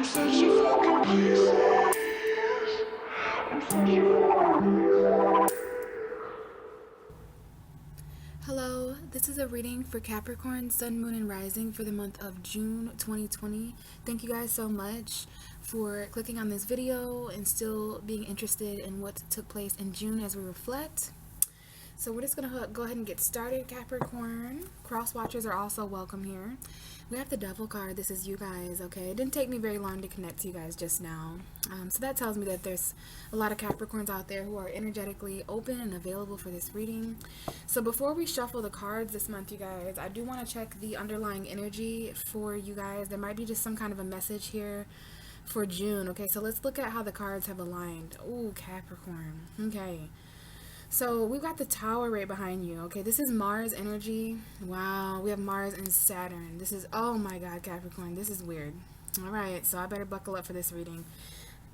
Hello, this is a reading for Capricorn, Sun, Moon, and Rising for the month of June 2020. Thank you guys so much for clicking on this video and still being interested in what took place in June as we reflect. So we're just going to go ahead and get started, Capricorn. Cross watchers are also welcome here. We have the Devil card. This is you guys, okay? It didn't take me very long to connect to you guys just now. So that tells me that there's a lot of Capricorns out there who are energetically open and available for this reading. So before we shuffle the cards this month, you guys, I do want to check the underlying energy for you guys. There might be just some kind of a message here for June, okay? So let's look at how the cards have aligned. Ooh, Capricorn. Okay. So we've got the Tower right behind you. Okay, this is Mars energy. Wow, we have Mars and Saturn. This is, oh my God, Capricorn, this is weird. All right, so I better buckle up for this reading.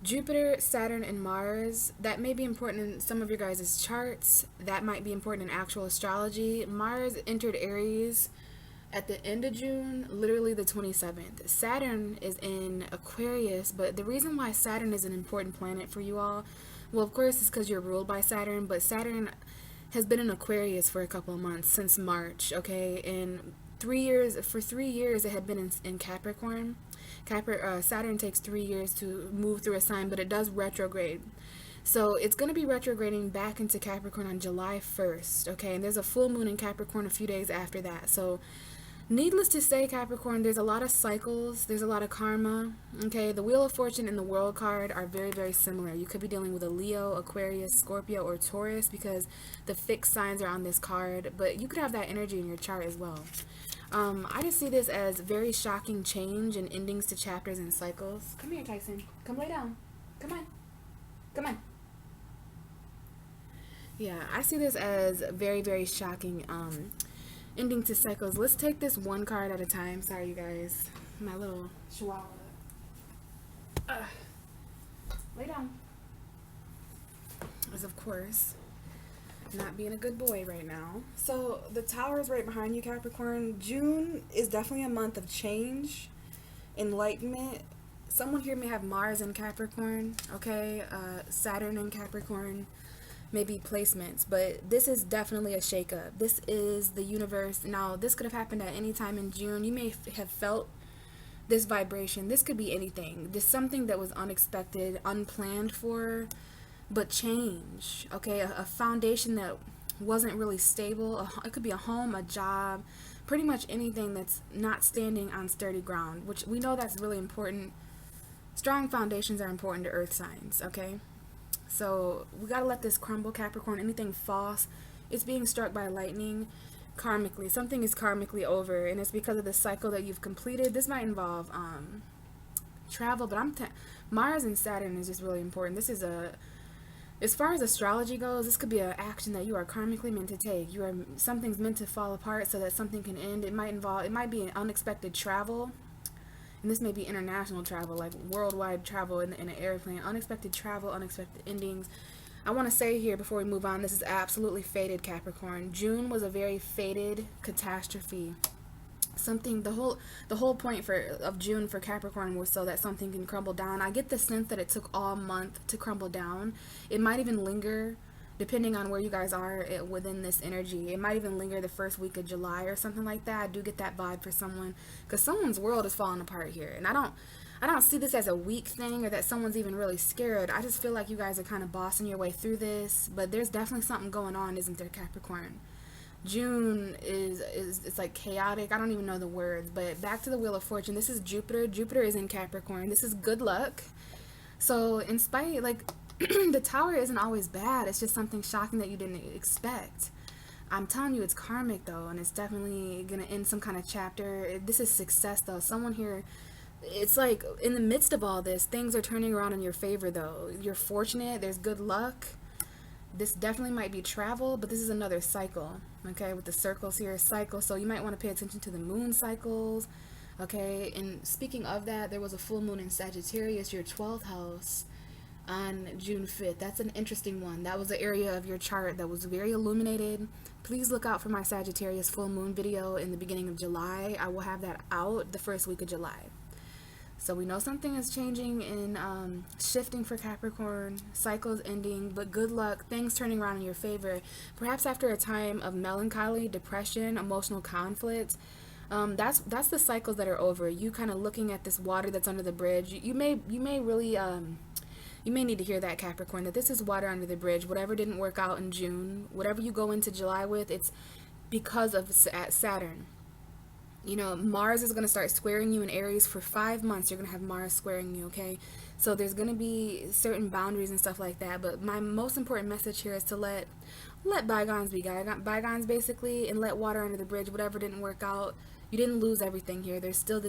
Jupiter, Saturn, and Mars, that may be important in some of your guys' charts. That might be important in actual astrology. Mars entered Aries at the end of June, literally the 27th. Saturn is in Aquarius, but the reason why Saturn is an important planet for you all, well, of course, it's because you're ruled by Saturn, but Saturn has been in Aquarius for a couple of months, since March, okay? And for 3 years, it had been in Capricorn. Saturn takes 3 years to move through a sign, but it does retrograde. So it's going to be retrograding back into Capricorn on July 1st, okay? And there's a full moon in Capricorn a few days after that. So needless to say, Capricorn, there's a lot of cycles, there's a lot of karma, okay? The Wheel of Fortune and the World card are very, very similar. You could be dealing with a Leo, Aquarius, Scorpio, or Taurus because the fixed signs are on this card, but you could have that energy in your chart as well. I just see this as very shocking change and endings to chapters and cycles. Come here, Tyson. Come lay down. Come on. Come on. Yeah, I see this as very, very shocking ending to cycles. Let's take this one card at a time. Sorry, you guys. My little chihuahua. Lay down. Is of course not being a good boy right now. So the Tower is right behind you, Capricorn. June is definitely a month of change, enlightenment. Someone here may have Mars in Capricorn, okay? Saturn in Capricorn. Maybe placements, but this is definitely a shakeup. This is the universe. Now, this could have happened at any time in June. You may have felt this vibration. This could be anything. This something that was unexpected, unplanned for, but change. Okay, a foundation that wasn't really stable. It could be a home, a job, pretty much anything that's not standing on sturdy ground, which we know that's really important. Strong foundations are important to earth signs, okay? So we got to let this crumble, Capricorn. Anything false, it's being struck by lightning karmically. Something is karmically over, and it's because of the cycle that you've completed. This might involve travel, but Mars and Saturn is just really important. This is as far as astrology goes, this could be an action that you are karmically meant to take. Something's meant to fall apart so that something can end. It might be an unexpected travel. And this may be international travel, like worldwide travel in an airplane. Unexpected travel, unexpected endings. I want to say here before we move on, this is absolutely fated, Capricorn. June was a very fated catastrophe. The whole point of June for Capricorn was so that something can crumble down. I get the sense that it took all month to crumble down. It might even linger, depending on where you guys are within this energy. It might even linger the first week of July or something like that. I do get that vibe for someone, because someone's world is falling apart here. And I don't see this as a weak thing or that someone's even really scared. I just feel like you guys are kind of bossing your way through this, but there's definitely something going on, isn't there, Capricorn? June it's like chaotic. I don't even know the words, but back to the Wheel of Fortune. This is Jupiter. Jupiter is in Capricorn. This is good luck. So in spite, like, the Tower isn't always bad. It's just something shocking that you didn't expect. I'm telling you, it's karmic though, and it's definitely gonna end some kind of chapter. This is success though. Someone here, it's like in the midst of all this, things are turning around in your favor though. You're fortunate. There's good luck. This definitely might be travel, but this is another cycle, okay, with the circles here, cycle. So you might want to pay attention to the moon cycles, okay? And speaking of that, there was a full moon in Sagittarius, your 12th house, on June 5th. That's an interesting one. That was the area of your chart that was very illuminated. Please look out for my Sagittarius full moon video in the beginning of July. I will have that out the first week of July. So we know something is changing and shifting for Capricorn, cycles ending, but good luck, things turning around in your favor. Perhaps after a time of melancholy, depression, emotional conflict. That's the cycles that are over. You kind of looking at this water that's under the bridge. You may really you may need to hear that, Capricorn, that this is water under the bridge. Whatever didn't work out in June, whatever you go into July with, it's because of Saturn. You know, Mars is going to start squaring you in Aries for 5 months. You're going to have Mars squaring you, okay? So there's going to be certain boundaries and stuff like that. But my most important message here is to let bygones be bygones, basically, and let water under the bridge. Whatever didn't work out, you didn't lose everything here. There's still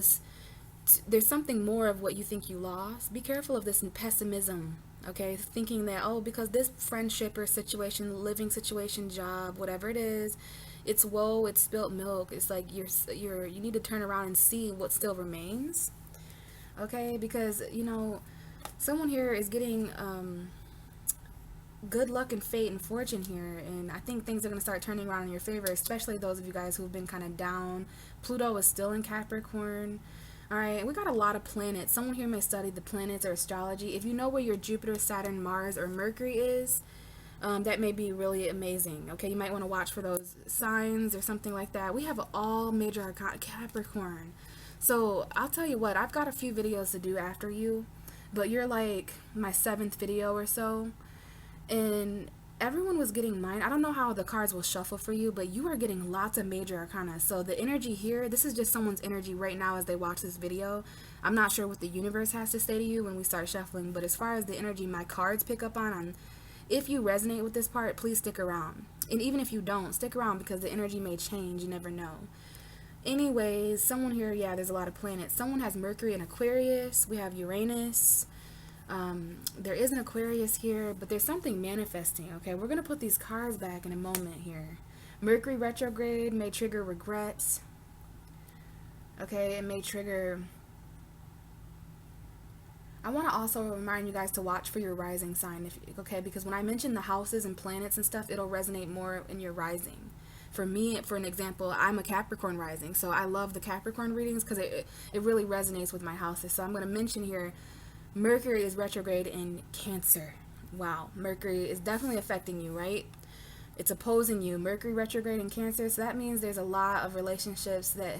there's something more of what you think you lost. Be careful of this pessimism, okay? Thinking that, oh, because this friendship or situation, living situation, job, whatever it is, it's woe, it's spilt milk. It's like you need to turn around and see what still remains, okay? Because, you know, someone here is getting good luck and fate and fortune here, and I think things are going to start turning around in your favor, especially those of you guys who've been kind of down. Pluto is still in Capricorn. All right, we got a lot of planets. Someone here may study the planets or astrology. If you know where your Jupiter, Saturn, Mars, or Mercury is, that may be really amazing. Okay, you might want to watch for those signs or something like that. We have all major arcana Capricorn. So I'll tell you what, I've got a few videos to do after you, but you're like my 7th video or so, and everyone was getting mine. I don't know how the cards will shuffle for you, but you are getting lots of major arcana. So the energy here, this is just someone's energy right now as they watch this video. I'm not sure what the universe has to say to you when we start shuffling, but as far as the energy my cards pick up on, if you resonate with this part, please stick around. And even if you don't, stick around because the energy may change. You never know. Anyways, someone here, yeah, there's a lot of planets. Someone has Mercury in Aquarius. We have Uranus. There is an Aquarius here, but there's something manifesting, okay? We're going to put these cards back in a moment here. Mercury retrograde may trigger regrets. Okay, it may trigger... I want to also remind you guys to watch for your rising sign, okay? Because when I mention the houses and planets and stuff, it'll resonate more in your rising. For me, for an example, I'm a Capricorn rising, so I love the Capricorn readings because it really resonates with my houses. So I'm going to mention here, Mercury is retrograde in Cancer. Wow, Mercury is definitely affecting you, right? It's opposing you. Mercury retrograde in Cancer, so that means there's a lot of relationships that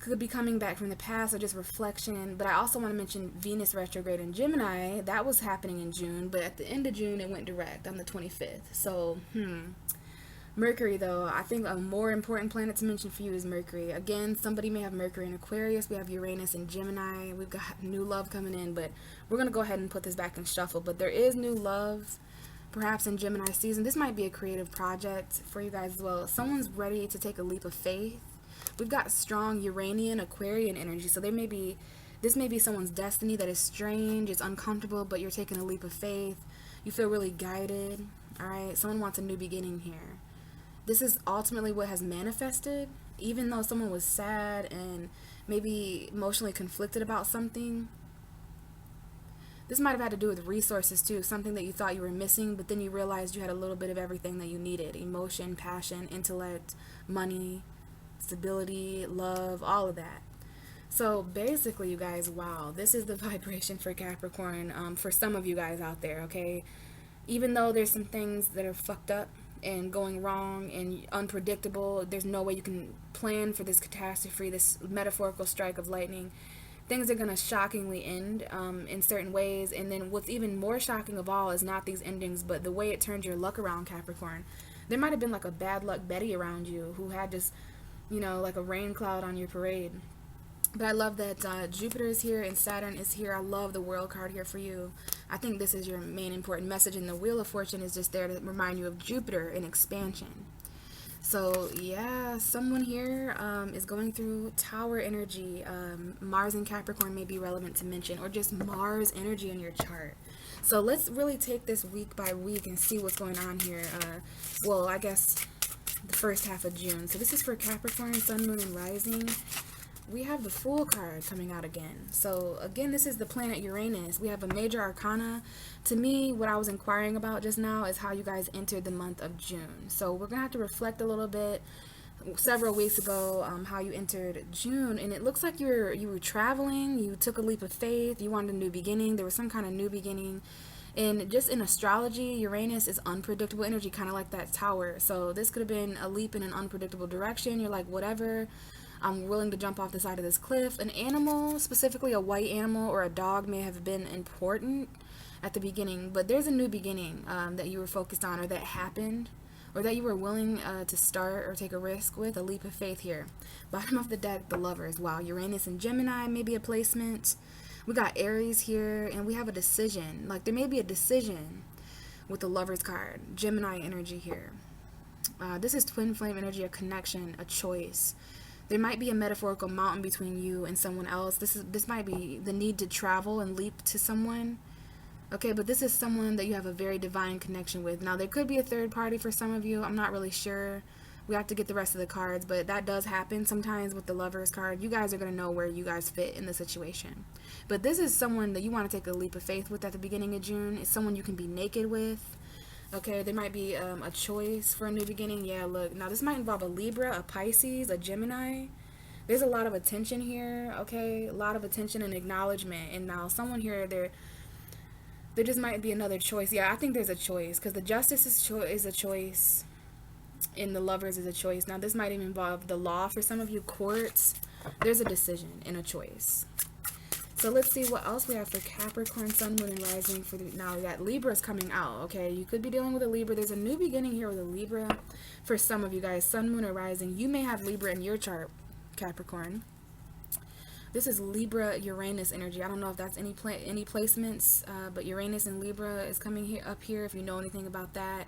could be coming back from the past or just reflection. But I also want to mention Venus retrograde in Gemini. That was happening in June, but at the end of June it went direct on the 25th. So Mercury, though, I think a more important planet to mention for you is Mercury. Again, somebody may have Mercury in Aquarius. We have Uranus in Gemini. We've got new love coming in, but we're going to go ahead and put this back in shuffle. But there is new love perhaps in Gemini season. This might be a creative project for you guys as well. Someone's ready to take a leap of faith. We've got strong Uranian, Aquarian energy, so this may be someone's destiny that is strange, it's uncomfortable, but you're taking a leap of faith. You feel really guided, all right? Someone wants a new beginning here. This is ultimately what has manifested, even though someone was sad and maybe emotionally conflicted about something. This might have had to do with resources too, something that you thought you were missing, but then you realized you had a little bit of everything that you needed: emotion, passion, intellect, money, stability, love, all of that. So basically, you guys, wow, this is the vibration for Capricorn, for some of you guys out there, okay? Even though there's some things that are fucked up and going wrong and unpredictable, there's no way you can plan for this catastrophe, this metaphorical strike of lightning. Things are going to shockingly end in certain ways. And then what's even more shocking of all is not these endings, but the way it turned your luck around, Capricorn. There might have been like a bad luck Betty around you who had just, you know, like a rain cloud on your parade. But I love that Jupiter is here and Saturn is here. I love the World card here for you. I think this is your main important message, and the Wheel of Fortune is just there to remind you of Jupiter in expansion. So yeah, someone here is going through Tower energy. Mars and Capricorn may be relevant to mention, or just Mars energy in your chart. So let's really take this week by week and see what's going on here. Well, I guess the first half of June. So this is for Capricorn, Sun, Moon, and Rising. We have the Fool card coming out again. So again, this is the planet Uranus. We have a major arcana. To me, what I was inquiring about just now is how you guys entered the month of June. So we're gonna have to reflect a little bit. several weeks ago, how you entered June, and it looks like you were traveling, you took a leap of faith, you wanted a new beginning, there was some kind of new beginning. And just in astrology, Uranus is unpredictable energy, kind of like that tower. So this could have been a leap in an unpredictable direction. You're like, whatever, I'm willing to jump off the side of this cliff. An animal, specifically a white animal or a dog, may have been important at the beginning, but there's a new beginning that you were focused on, or that happened, or that you were willing to start or take a risk with. A leap of faith here. Bottom of the deck, the Lovers. Wow, Uranus and Gemini may be a placement. We got Aries here, and we have a decision. Like, there may be a decision with the Lovers card. Gemini energy here. This is twin flame energy, a connection, a choice. There might be a metaphorical mountain between you and someone else. This might be the need to travel and leap to someone. Okay, but this is someone that you have a very divine connection with. Now, there could be a third party for some of you. I'm not really sure. We have to get the rest of the cards, but that does happen sometimes with the Lovers card. You guys are going to know where you guys fit in the situation. But this is someone that you want to take a leap of faith with at the beginning of June. It's someone you can be naked with. Okay, there might be a choice for a new beginning. Yeah, look. Now, this might involve a Libra, a Pisces, a Gemini. There's a lot of attention here, okay? A lot of attention and acknowledgement. And now, someone here, there just might be another choice. Yeah, I think there's a choice, because the Justice is a choice, and the Lovers is a choice. Now, this might even involve the law for some of you, courts. There's a decision and a choice. So let's see what else we have for Capricorn, Sun, Moon, and Rising. Now that Libra is coming out, okay? You could be dealing with a Libra. There's a new beginning here with a Libra for some of you guys, Sun, Moon, or Rising. You may have Libra in your chart, Capricorn. This is Libra Uranus energy. I don't know if that's any placements, but Uranus and Libra is coming here up here. If you know anything about that.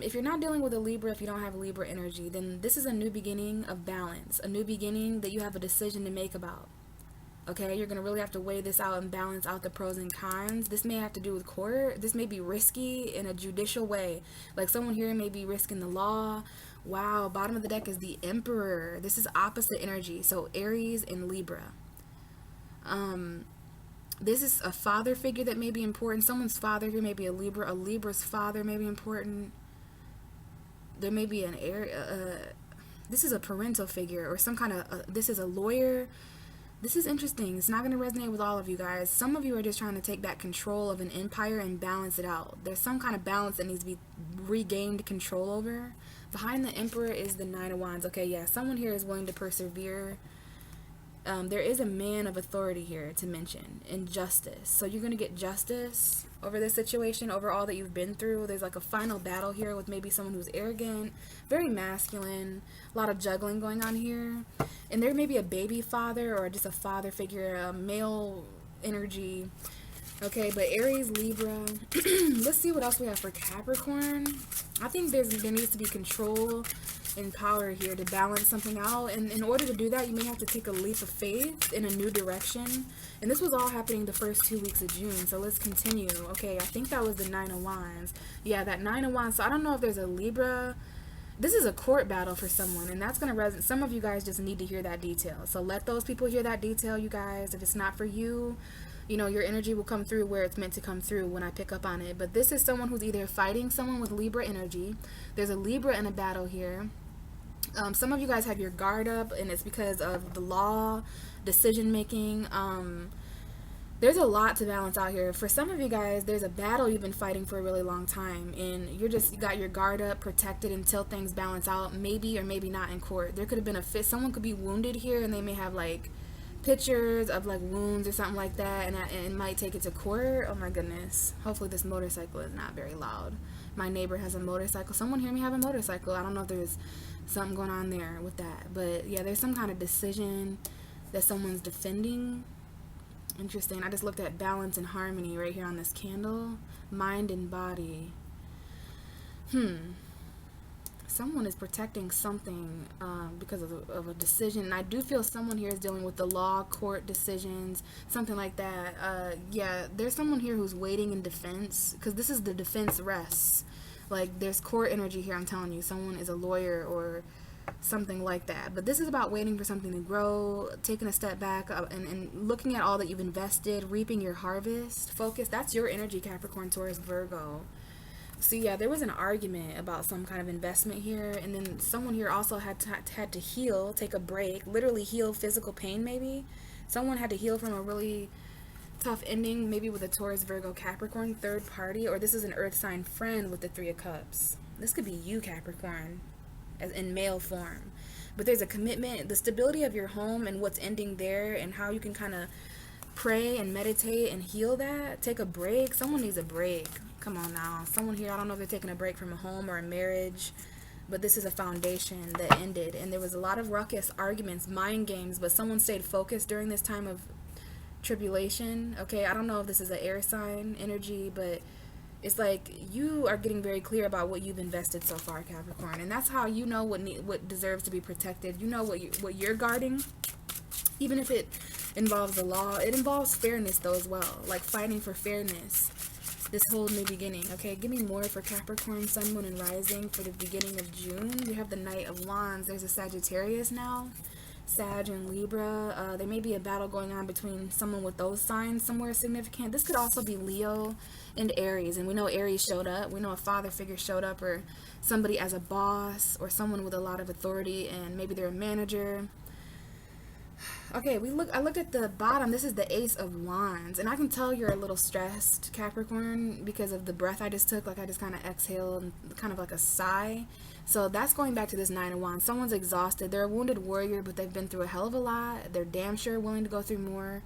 If you're not dealing with a Libra, if you don't have Libra energy, then this is a new beginning of balance, a new beginning that you have a decision to make about. Okay, you're going to really have to weigh this out and balance out the pros and cons. This may have to do with court. This may be risky in a judicial way. Like, someone here may be risking the law. Wow, bottom of the deck is the Emperor. This is opposite energy. So Aries and Libra. This is a father figure that may be important. Someone's father here may be a Libra. A Libra's father may be important. There may be an this is a parental figure, or some kind of this is a lawyer. This is interesting. It's not going to resonate with all of you guys. Some of you are just trying to take that control of an empire and balance it out. There's some kind of balance that needs to be regained control over. Behind the Emperor is the Nine of Wands. Okay, yeah, someone here is willing to persevere. There is a man of authority here to mention, and justice. So you're going to get justice over this situation, over all that you've been through. There's like a final battle here with maybe someone who's arrogant, very masculine, a lot of juggling going on here. And there may be a baby father or just a father figure, a male energy. Okay, but Aries, Libra. Let's see what else we have for Capricorn. I think there needs to be control and power here to balance something out, and in order to do that, you may have to take a leap of faith in a new direction. And this was all happening the first 2 weeks of June, so let's continue. Okay, I think that was the Nine of Wands. Yeah, that Nine of Wands. So I don't know if there's a Libra. This is a court battle for someone, and that's going to resonate. Some of you guys just need to hear that detail, so let those people hear that detail, you guys. If it's not for you, you know, your energy will come through where it's meant to come through when I pick up on it. But this is someone who's either fighting someone with Libra energy. There's a Libra in a battle here. Some of you guys have your guard up, and it's because of the law, decision making. There's a lot to balance out here. For some of you guys, there's a battle you've been fighting for a really long time, and you got your guard up, protected until things balance out, maybe or maybe not in court. There could have been a fit. Someone could be wounded here, and they may have like pictures of like wounds or something like that, and it might take it to court. Oh my goodness. Hopefully this motorcycle is not very loud. My neighbor has a motorcycle. Someone hear me have a motorcycle. I don't know if there's something going on there with that, but yeah, there's some kind of decision that someone's defending. Interesting. I just looked at balance and harmony right here on this candle. Mind and body. Someone is protecting something because of a decision. And I do feel someone here is dealing with the law, court decisions, something like that. Yeah, there's someone here who's waiting in defense, because this is the defense rests. Like, there's court energy here, I'm telling you. Someone is a lawyer or something like that. But this is about waiting for something to grow, taking a step back, and looking at all that you've invested, reaping your harvest. Focus. That's your energy, Capricorn, Taurus, Virgo. So yeah, there was an argument about some kind of investment here, and then someone here also had to heal, take a break, literally heal physical pain. Maybe someone had to heal from a really tough ending, maybe with a Taurus, Virgo, Capricorn third party, or this is an Earth sign friend with the Three of Cups. This could be you, Capricorn, as in male form. But there's a commitment, the stability of your home and what's ending there, and how you can kind of pray and meditate and heal that. Take a break. Someone needs a break. Come on now. Someone here, I don't know if they're taking a break from a home or a marriage, but this is a foundation that ended. And there was a lot of ruckus, arguments, mind games, but someone stayed focused during this time of tribulation. Okay, I don't know if this is an air sign energy, but it's like you are getting very clear about what you've invested so far, Capricorn. And that's how you know what deserves to be protected. You know what you're guarding. Even if it involves the law, it involves fairness though as well, like fighting for fairness, this whole new beginning. Okay, give me more for Capricorn, Sun, Moon, and Rising for the beginning of June. We have the Knight of Wands. There's a Sagittarius now, Sag and Libra. There may be a battle going on between someone with those signs somewhere significant. This could also be Leo and Aries, and we know Aries showed up. We know a father figure showed up, or somebody as a boss, or someone with a lot of authority, and maybe they're a manager. Okay, I looked at the bottom. This is the Ace of Wands, and I can tell you're a little stressed, Capricorn, because of the breath I just took. Like I just kind of exhaled, kind of like a sigh. So that's going back to this Nine of Wands. Someone's exhausted. They're a wounded warrior, but they've been through a hell of a lot. They're damn sure willing to go through more.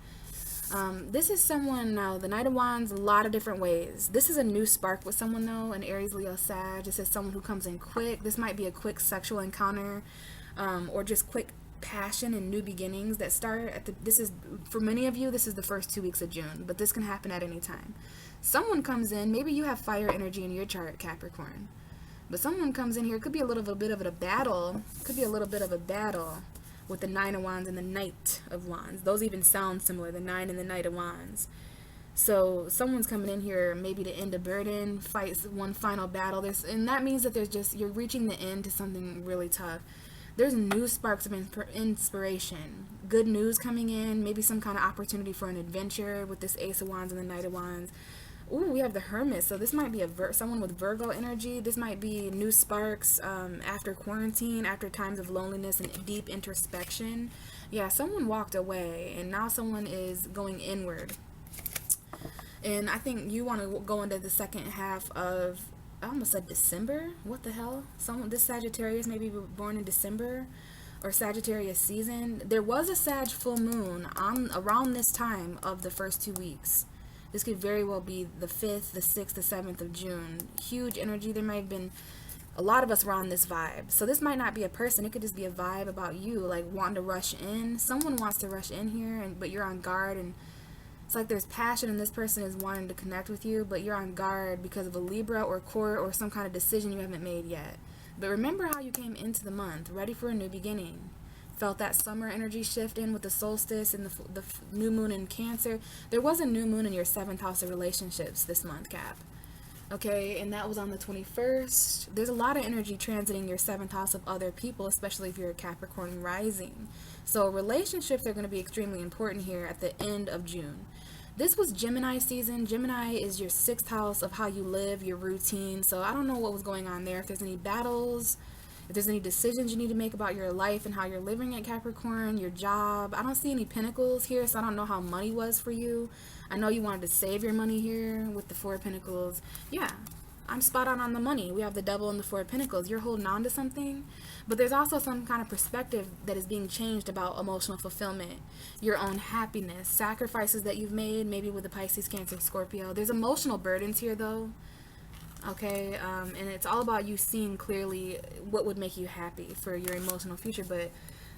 This is someone now, the Knight of Wands, a lot of different ways. This is a new spark with someone though, an Aries, Leo, Sag. This is someone who comes in quick. This might be a quick sexual encounter, or just quick passion and new beginnings that start at this is, for many of you, this is the first 2 weeks of June, but this can happen at any time. Someone comes in, maybe you have fire energy in your chart, Capricorn, but someone comes in here. It could be a little bit of a battle. Could be a little bit of a battle with the Nine of Wands and the Knight of Wands. Those even sound similar, the Nine and the Knight of Wands. So someone's coming in here maybe to end a burden, fight one final battle. And that means that you're reaching the end to something really tough. There's new sparks of inspiration, good news coming in, maybe some kind of opportunity for an adventure with this Ace of Wands and the Knight of Wands. Ooh, we have the Hermit, so this might be someone with Virgo energy. This might be new sparks after quarantine, after times of loneliness and deep introspection. Yeah, someone walked away, and now someone is going inward. And I think you want to go into the second half of, I almost said December. What the hell? This Sagittarius may be born in December or Sagittarius season. There was a Sag full moon around this time of the first 2 weeks. This could very well be the 5th, the 6th, the 7th of June. Huge energy. There might have been a lot of us were on this vibe. So this might not be a person. It could just be a vibe about you, like wanting to rush in. Someone wants to rush in here, but you're on guard, and it's like there's passion and this person is wanting to connect with you, but you're on guard because of a Libra or court or some kind of decision you haven't made yet. But remember how you came into the month, ready for a new beginning. Felt that summer energy shift in with the solstice and the new moon in Cancer. There was a new moon in your 7th house of relationships this month, Cap. Okay, and that was on the 21st. There's a lot of energy transiting your 7th house of other people, especially if you're a Capricorn rising. So relationships are going to be extremely important here at the end of June. This was Gemini season. Gemini is your 6th house of how you live, your routine. So I don't know what was going on there. If there's any battles, if there's any decisions you need to make about your life and how you're living at Capricorn, your job. I don't see any pentacles here, so I don't know how money was for you. I know you wanted to save your money here with the 4 of Pentacles. Yeah, I'm spot on the money. We have the Devil and the 4 of Pentacles. You're holding on to something, but there's also some kind of perspective that is being changed about emotional fulfillment, your own happiness, sacrifices that you've made, maybe with the Pisces, Cancer, Scorpio. There's emotional burdens here, though. Okay, and it's all about you seeing clearly what would make you happy for your emotional future, but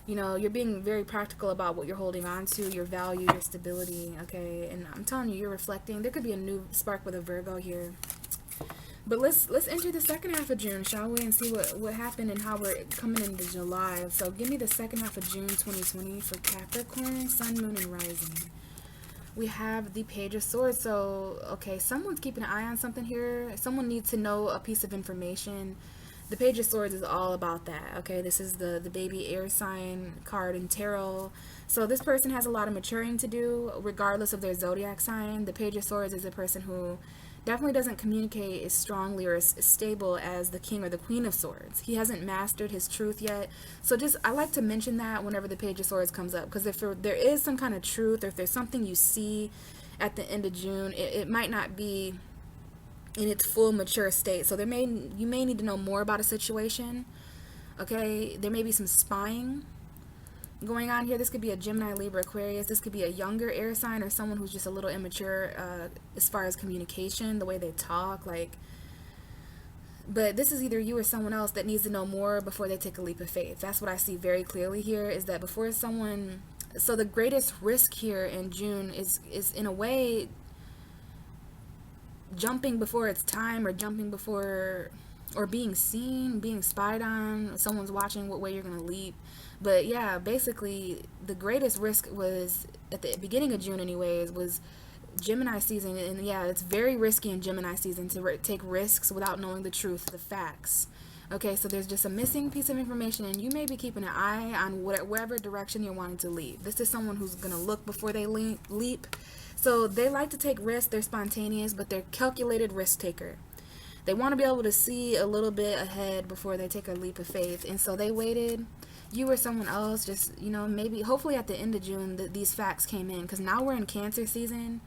you know, you're being very practical about what you're holding on to, your value, your stability, okay? And I'm telling you, you're reflecting. There could be a new spark with a Virgo here. But let's enter the second half of June, shall we? And see what happened and how we're coming into July. So give me the second half of June 2020 for Capricorn, Sun, Moon, and Rising. We have the Page of Swords. So, okay, someone's keeping an eye on something here. Someone needs to know a piece of information. The Page of Swords is all about that, okay? This is the baby air sign card in tarot. So this person has a lot of maturing to do, regardless of their zodiac sign. The Page of Swords is a person who definitely doesn't communicate as strongly or as stable as the King or the Queen of Swords. He hasn't mastered his truth yet. So just, I like to mention that whenever the Page of Swords comes up, because if there is some kind of truth, or if there's something you see at the end of June, it might not be in its full mature state. So you may need to know more about a situation. Okay, there may be some spying going on here. This could be a Gemini, Libra, Aquarius. This could be a younger air sign, or someone who's just a little immature as far as communication, the way they talk, like. But this is either you or someone else that needs to know more before they take a leap of faith. That's what I see very clearly here, is that before someone. So the greatest risk here in June is in a way jumping before it's time, or jumping before, or being seen, being spied on. Someone's watching what way you're going to leap. But yeah, basically the greatest risk was at the beginning of June anyways, was Gemini season. And yeah, it's very risky in Gemini season to take risks without knowing the truth, the facts. Okay, so there's just a missing piece of information, and you may be keeping an eye on wherever direction you're wanting to leap. This is someone who's going to look before they leap. So they like to take risks. They're spontaneous, but they're calculated risk taker. They want to be able to see a little bit ahead before they take a leap of faith. And so they waited. You or someone else just, maybe, hopefully at the end of June, these facts came in. Because now we're in Cancer season.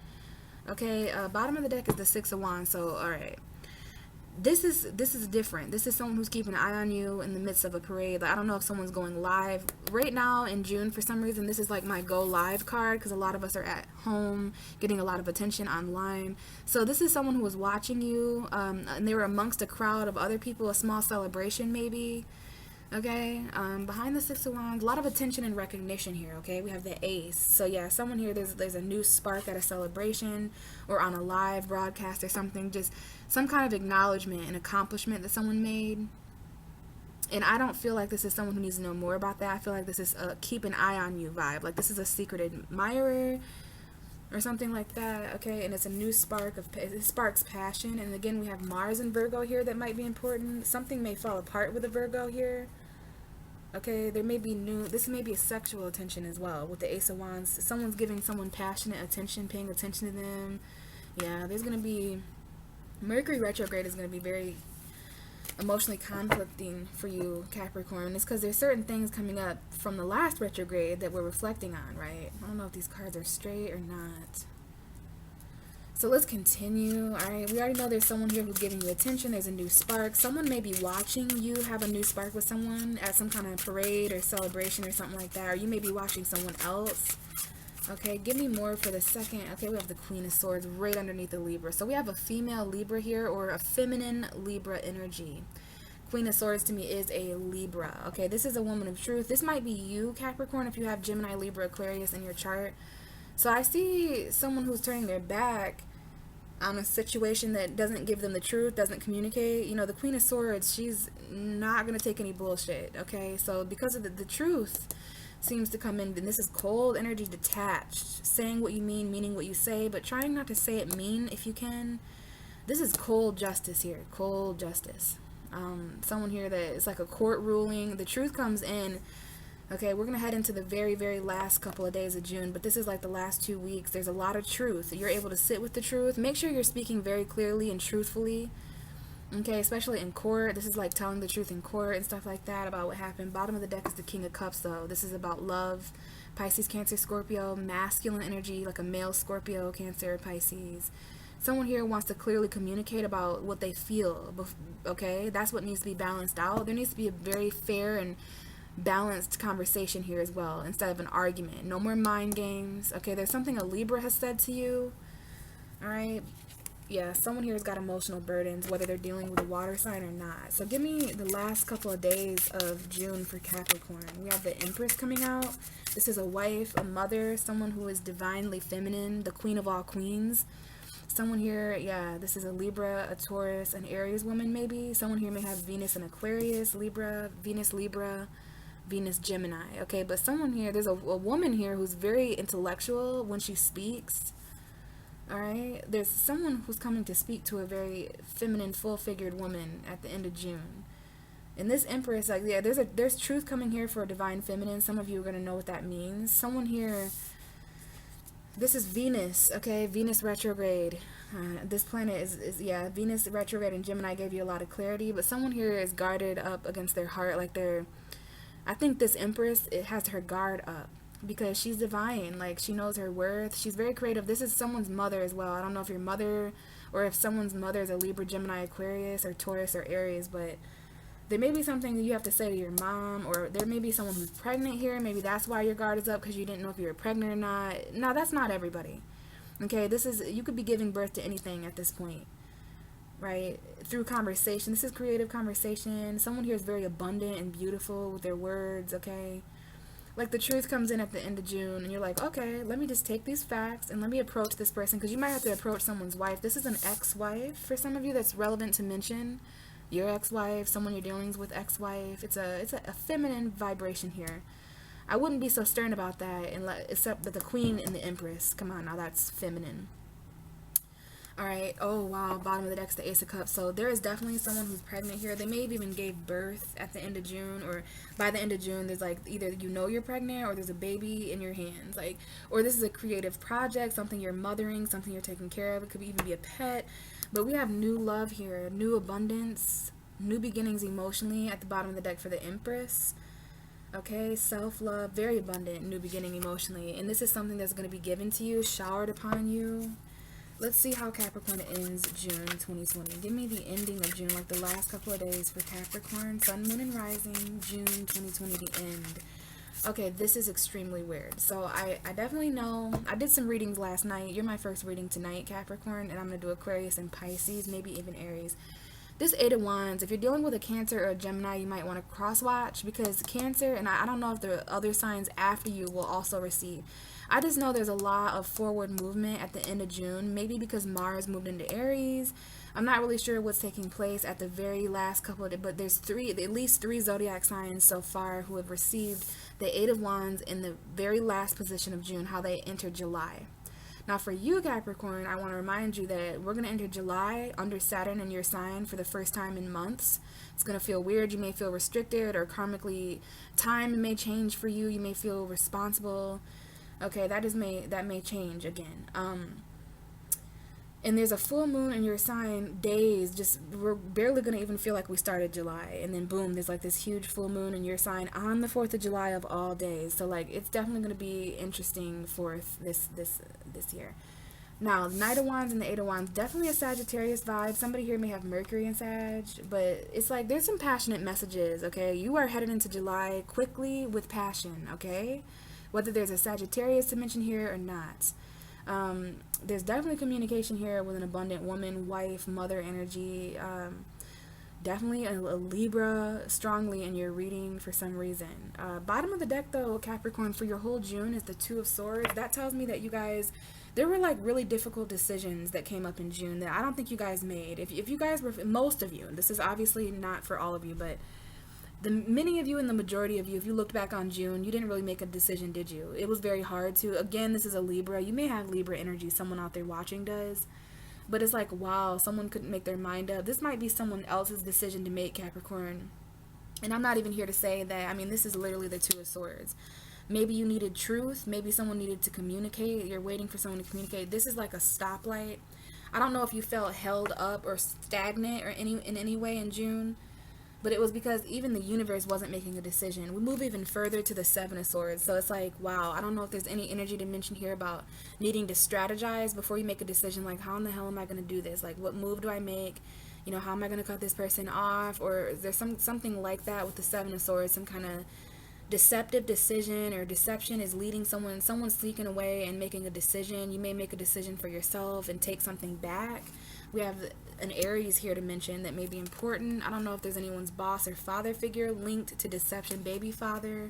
Okay, bottom of the deck is the Six of Wands. So, all right. This is different. This is someone who's keeping an eye on you in the midst of a parade. Like, I don't know if someone's going live right now in June. For some reason, this is like my go live card, because a lot of us are at home getting a lot of attention online. So this is someone who was watching you, and they were amongst a crowd of other people, a small celebration maybe. Okay, behind the Six of Wands, a lot of attention and recognition here. Okay, we have the Ace. So yeah, someone here, there's a new spark at a celebration or on a live broadcast or something, just some kind of acknowledgement and accomplishment that someone made. And I don't feel like this is someone who needs to know more about that. I feel like this is a keep an eye on you vibe. Like this is a secret admirer or something like that. Okay, and it's a new spark it sparks passion. And again, we have Mars and Virgo here that might be important. Something may fall apart with a Virgo here. Okay, there may be this may be a sexual attention as well with the Ace of Wands. Someone's giving someone passionate attention, paying attention to them. Yeah, there's going to be, Mercury retrograde is going to be very emotionally conflicting for you, Capricorn. It's because there's certain things coming up from the last retrograde that we're reflecting on, right? I don't know if these cards are straight or not. So let's continue. All right, we already know there's someone here who's giving you attention. There's a new spark. Someone may be watching you have a new spark with someone at some kind of parade or celebration or something like that. Or you may be watching someone else. Okay, give me more for the second. Okay, we have the Queen of Swords right underneath the Libra. So we have a female Libra here, or a feminine Libra energy. Queen of Swords to me is a Libra. Okay, this is a woman of truth. This might be you, Capricorn, if you have Gemini, Libra, Aquarius in your chart. So I see someone who's turning their back on a situation that doesn't give them the truth, doesn't communicate. The Queen of Swords, she's not going to take any bullshit, okay? So because of the truth seems to come in, and this is cold energy, detached, saying what you mean, meaning what you say, but trying not to say it mean if you can. This is cold justice here, cold justice. Someone here that is like a court ruling. The truth comes in. Okay, we're going to head into the very, very last couple of days of June, but this is like the last 2 weeks. There's a lot of truth. You're able to sit with the truth. Make sure you're speaking very clearly and truthfully. Okay, especially in court. This is like telling the truth in court and stuff like that about what happened. Bottom of the deck is the King of Cups, though. This is about love. Pisces, Cancer, Scorpio, masculine energy, like a male Scorpio, Cancer, Pisces. Someone here wants to clearly communicate about what they feel. Okay, that's what needs to be balanced out. There needs to be a very fair and balanced conversation here as well, instead of an argument. No more mind games. Okay, there's something a Libra has said to you. All right, yeah, someone here has got emotional burdens, whether they're dealing with a water sign or not. So give me the last couple of days of June for Capricorn. We have the Empress coming out. This is a wife, a mother, someone who is divinely feminine, the queen of all queens. Someone here, yeah, this is a Libra, a Taurus, an Aries woman maybe. Someone here may have Venus and Aquarius, Libra, Venus, Libra, Venus, Gemini. Okay, but someone here, there's a woman here who's very intellectual when she speaks. All right, there's someone who's coming to speak to a very feminine, full-figured woman at the end of June. And this Empress, like, yeah, there's truth coming here for a divine feminine. Some of you are going to know what that means. Someone here, This is Venus, okay? Venus retrograde. This planet is, yeah, Venus retrograde in Gemini gave you a lot of clarity, but someone here is guarded up against their heart. Like I think this Empress, it has her guard up because she's divine. Like, she knows her worth. She's very creative. This is someone's mother as well. I don't know if your mother or if someone's mother is a Libra, Gemini, Aquarius, or Taurus, or Aries, but there may be something that you have to say to your mom, or there may be someone who's pregnant here. Maybe that's why your guard is up, because you didn't know if you were pregnant or not. No, that's not everybody. Okay, you could be giving birth to anything at this point, right? Through conversation. This is creative conversation. Someone here is very abundant and beautiful with their words, okay? Like, the truth comes in at the end of June, and you're like, okay, let me just take these facts and let me approach this person, because you might have to approach someone's wife. This is an ex-wife for some of you. That's relevant to mention. Your ex-wife, someone you're dealing with, ex-wife. It's a feminine vibration here. I wouldn't be so stern about that, except that the Queen and the Empress. Come on, now that's feminine. All right. Oh, wow. Bottom of the deck's the Ace of Cups. So there is definitely someone who's pregnant here. They may have even gave birth at the end of June, or by the end of June, there's like either you know you're pregnant or there's a baby in your hands. Like, or this is a creative project, something you're mothering, something you're taking care of. It could even be a pet. But we have new love here, new abundance, new beginnings emotionally at the bottom of the deck for the Empress. Okay, self-love, very abundant, new beginning emotionally. And this is something that's going to be given to you, showered upon you. Let's see how Capricorn ends June 2020. Give me the ending of June, like the last couple of days for Capricorn. Sun, Moon, and Rising, June 2020, the end. Okay, this is extremely weird. So I definitely know. I did some readings last night. You're my first reading tonight, Capricorn. And I'm going to do Aquarius and Pisces, maybe even Aries. This Eight of Wands, if you're dealing with a Cancer or a Gemini, you might want to cross-watch, because Cancer, and I don't know if the other signs after you will also receive. I just know there's a lot of forward movement at the end of June, maybe because Mars moved into Aries. I'm not really sure what's taking place at the very last couple of days, but there's at least three zodiac signs so far who have received the Eight of Wands in the very last position of June, how they enter July. Now for you, Capricorn, I want to remind you that we're going to enter July under Saturn in your sign for the first time in months. It's going to feel weird. You may feel restricted, or karmically time may change for you. You may feel responsible. Okay, that may change again. And there's a full moon in your sign, days, we're barely going to even feel like we started July. And then boom, there's like this huge full moon in your sign on the 4th of July of all days. So like, it's definitely going to be interesting for this year. Now, Knight of Wands and the Eight of Wands, definitely a Sagittarius vibe. Somebody here may have Mercury in Sag, but it's like there's some passionate messages, okay? You are headed into July quickly with passion, okay? Whether there's a Sagittarius to mention here or not. There's definitely communication here with an abundant woman, wife, mother energy. Definitely a Libra strongly in your reading for some reason. Bottom of the deck though, Capricorn, for your whole June is the Two of Swords. That tells me that you guys, there were like really difficult decisions that came up in June that I don't think you guys made. If you guys were, most of you, this is obviously not for all of you, but many of you and the majority of you, if you looked back on June, you didn't really make a decision, did you? It was very hard to. Again, this is a Libra. You may have Libra energy. Someone out there watching does. But it's like, wow, someone couldn't make their mind up. This might be someone else's decision to make, Capricorn. And I'm not even here to say that. I mean, this is literally the Two of Swords. Maybe you needed truth. Maybe someone needed to communicate. You're waiting for someone to communicate. This is like a stoplight. I don't know if you felt held up or stagnant or in any way in June. But it was because even the universe wasn't making a decision. We move even further to the Seven of Swords. So it's like, wow, I don't know if there's any energy to mention here about needing to strategize before you make a decision. Like, how in the hell am I going to do this? Like, what move do I make? You know, how am I going to cut this person off? Or is there something like that with the Seven of Swords? Some kind of deceptive decision or deception is leading someone's sneaking away and making a decision. You may make a decision for yourself and take something back. We have an Aries here to mention that may be important. I don't know if there's anyone's boss or father figure linked to deception, baby father.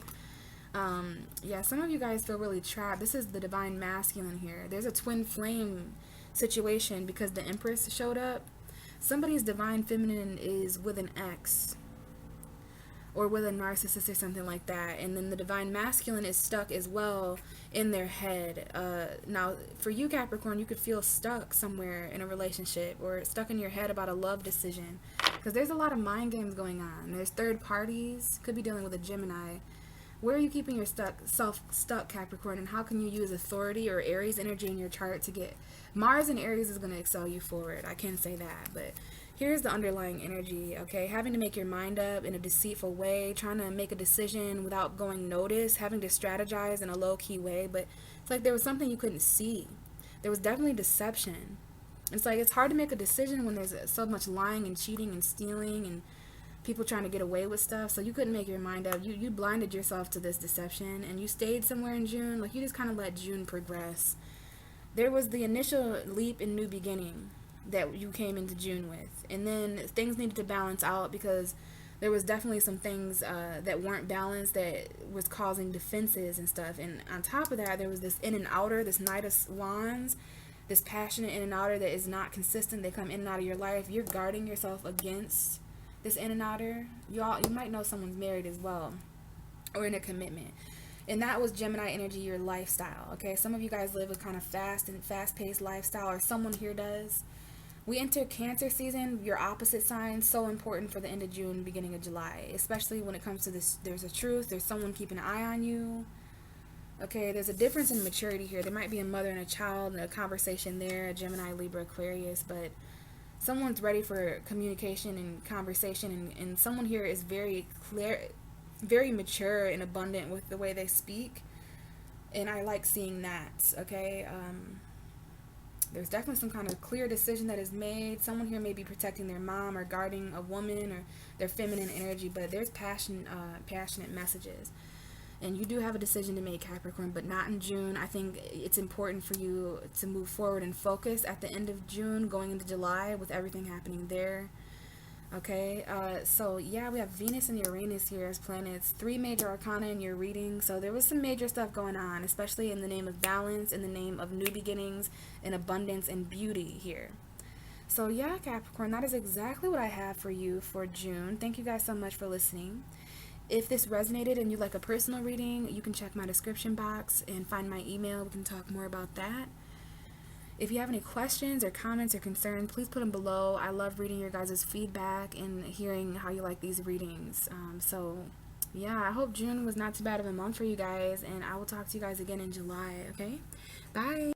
Yeah, some of you guys feel really trapped. This is the divine masculine here. There's a twin flame situation because the Empress showed up. Somebody's divine feminine is with an ex or with a narcissist or something like that, and then the divine masculine is stuck as well in their head. Now for you, Capricorn, you could feel stuck somewhere in a relationship or stuck in your head about a love decision, because there's a lot of mind games going on. There's third parties, could be dealing with a Gemini, Where are you keeping your self stuck, Capricorn, and how can you use authority or Aries energy in your chart to get Mars in Aries is going to excel you forward. I can say that, but here's the underlying energy, okay? Having to make your mind up in a deceitful way, trying to make a decision without going notice, having to strategize in a low-key way, but it's like there was something you couldn't see. There was definitely deception. It's like it's hard to make a decision when there's so much lying and cheating and stealing and people trying to get away with stuff. So you couldn't make your mind up. You blinded yourself to this deception, and you stayed somewhere in June. Like, you just kind of let June progress. There was the initial leap in new beginning that you came into June with, and then things needed to balance out because there was definitely some things that weren't balanced that was causing defenses and stuff. And on top of that, there was this in and outer, this Knight of Wands, this passionate in and outer that is not consistent. They come in and out of your life. You're guarding yourself against this in and outer. You might know someone's married as well, or in a commitment. And that was Gemini energy, your lifestyle. Okay, some of you guys live a kind of fast-paced lifestyle, or someone here does. We enter Cancer season, your opposite sign, so important for the end of June, beginning of July, especially when it comes to this. There's a truth, there's someone keeping an eye on you. Okay, there's a difference in maturity here. There might be a mother and a child and a conversation there, a Gemini, Libra, Aquarius, but someone's ready for communication and conversation, and someone here is very clear, very mature and abundant with the way they speak, and I like seeing that. Okay, there's definitely some kind of clear decision that is made. Someone here may be protecting their mom or guarding a woman or their feminine energy, but there's passionate messages. And you do have a decision to make, Capricorn, but not in June. I think it's important for you to move forward and focus at the end of June, going into July with everything happening there. Okay, so yeah, we have Venus and Uranus here as planets, 3 major arcana in your reading. So there was some major stuff going on, especially in the name of balance, in the name of new beginnings and abundance and beauty here. So yeah, Capricorn, that is exactly what I have for you for June. Thank you guys so much for listening. If this resonated and you'd like a personal reading, you can check my description box and find my email. We can talk more about that. If you have any questions or comments or concerns, please put them below. I love reading your guys' feedback and hearing how you like these readings. So yeah, I hope June was not too bad of a month for you guys, and I will talk to you guys again in July. Okay, bye.